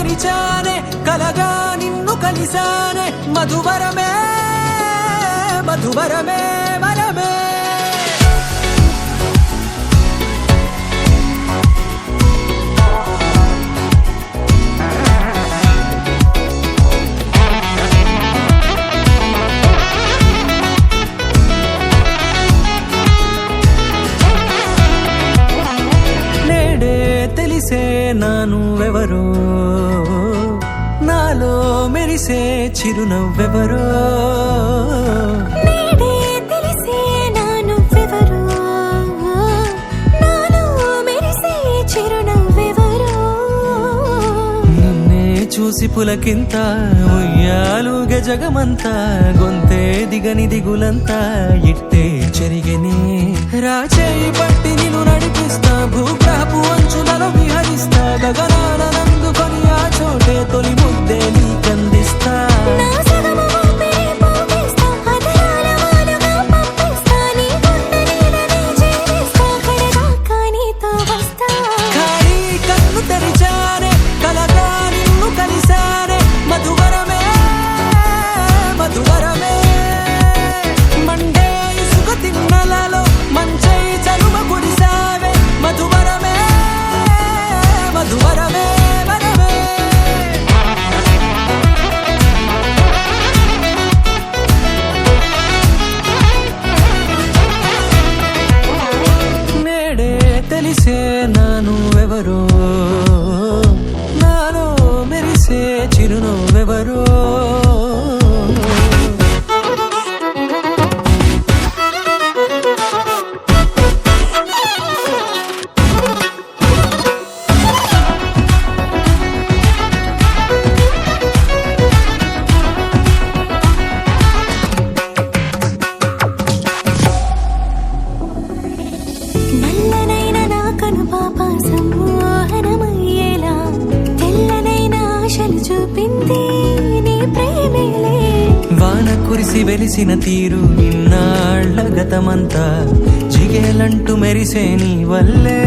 తెరిచానే కలగా నిన్ను కలిసానే మధువరమే మధువరమే వరమే తెలిసే నానువెవరో నాలో మెరిసే చిరునవ్వెవరో తెలిసే నానువెవరో నాలో మెరిసే చిరునవ్వెవరో నిన్నే చూసి పులకింత ఉయ్యాలుగ జగమంతా గొంతే దిగని దిగులంతా ఇట్టే చెరిగనే రాచేయి పట్టి నిన్ను నడిపిస్తా భూగ్రహపు అంచులలో విహరిస్తా గగనాల నందుకొని ఆ చోటే తొలి ముద్దే నీకందిస్తా ఖాళీ కన్ను తెరిచానే కలగా నిన్ను కలిసానే మధువరమే మధువరమే మండే ఇసుక తిన్నలలో మంచై చలుమ గుడిసావే మధువరమే మధువరమే వరమే నేడే తెలిసే నానువెవరో నాలో మెరిసే చిరునవ్వెవరో నల్లనైన నా కనుపాప సమ్మోహనమయ్యేలా తెల్లనైన ఆశలు చూపింది నీ ప్రేమేలే వాన కురిసి వెలిసిన తీరు ఇన్నాళ్ల గతమంతా జిగేలంటూ మెరిసే నీ వల్లే